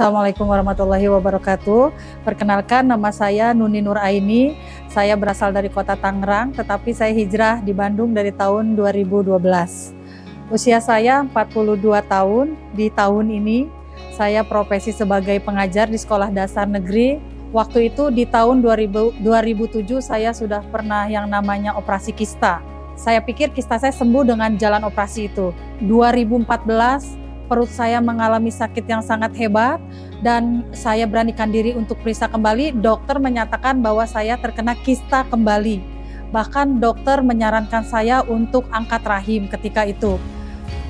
Assalamualaikum warahmatullahi wabarakatuh. Perkenalkan, nama saya Nuni Nur Aini. Saya berasal dari kota Tangerang, tetapi saya hijrah di Bandung dari tahun 2012. Usia saya 42 tahun. Di tahun ini saya profesi sebagai pengajar di sekolah dasar negeri. Waktu itu di tahun 2007 saya sudah pernah yang namanya operasi kista. Saya pikir kista saya sembuh dengan jalan operasi itu. 2014 perut saya mengalami sakit yang sangat hebat dan saya beranikan diri untuk periksa kembali. Dokter menyatakan bahwa saya terkena kista kembali. Bahkan dokter menyarankan saya untuk angkat rahim ketika itu.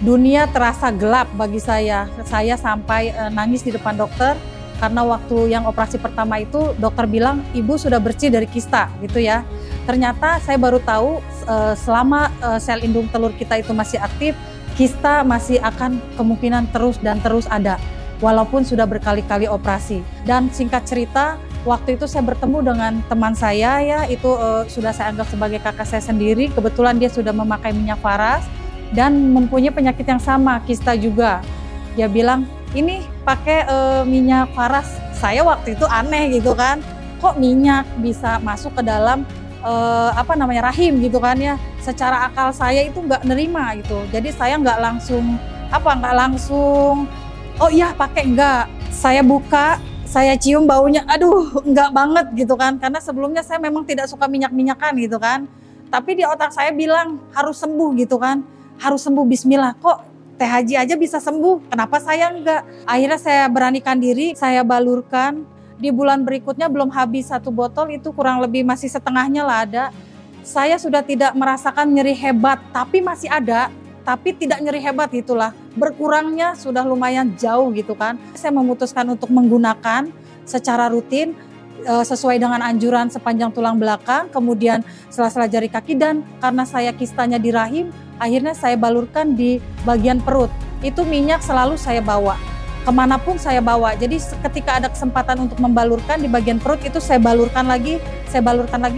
Dunia terasa gelap bagi saya. Saya sampai nangis di depan dokter karena waktu yang operasi pertama itu dokter bilang ibu sudah bersih dari kista gitu ya. Ternyata saya baru tahu selama sel indung telur kita itu masih aktif, kista masih akan kemungkinan terus dan terus ada, walaupun sudah berkali-kali operasi. Dan singkat cerita, waktu itu saya bertemu dengan teman saya ya, itu sudah saya anggap sebagai kakak saya sendiri. Kebetulan dia sudah memakai minyak faras dan mempunyai penyakit yang sama, kista juga. Dia bilang, ini pakai minyak faras. Saya waktu itu aneh gitu kan, kok minyak bisa masuk ke dalam rahim gitu kan ya. Secara akal saya itu nggak nerima gitu. Jadi saya nggak langsung oh iya pakai, enggak. Saya buka, saya cium baunya, aduh enggak banget gitu kan. Karena sebelumnya saya memang tidak suka minyak-minyakan gitu kan. Tapi di otak saya bilang harus sembuh gitu kan. Harus sembuh, bismillah. Kok Teh Haji aja bisa sembuh, kenapa saya enggak? Akhirnya saya beranikan diri, saya balurkan. Di bulan berikutnya belum habis 1 botol, itu kurang lebih masih setengahnya lah ada. Saya sudah tidak merasakan nyeri hebat, tapi masih ada, tapi tidak nyeri hebat itulah. Berkurangnya sudah lumayan jauh gitu kan. Saya memutuskan untuk menggunakan secara rutin sesuai dengan anjuran sepanjang tulang belakang, kemudian sela-sela jari kaki, dan karena saya kistanya di rahim, akhirnya saya balurkan di bagian perut. Itu minyak selalu saya bawa. Kemanapun saya bawa, jadi ketika ada kesempatan untuk membalurkan di bagian perut itu saya balurkan lagi,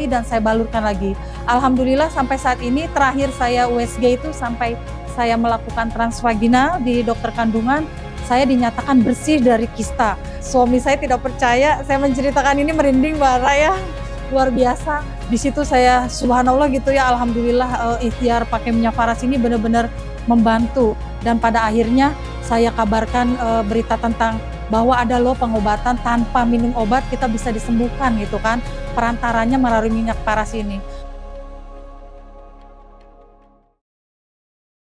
dan saya balurkan lagi. Alhamdulillah sampai saat ini, terakhir saya USG itu sampai saya melakukan transvaginal di dokter kandungan, saya dinyatakan bersih dari kista. Suami saya tidak percaya, saya menceritakan ini merinding Mbak Raya, luar biasa. Di situ saya subhanallah gitu ya, alhamdulillah ikhtiar pakai minyak faras ini benar-benar membantu. Dan pada akhirnya saya kabarkan berita tentang bahwa ada loh pengobatan tanpa minum obat kita bisa disembuhkan gitu kan, perantaranya melalui minyak faras ini.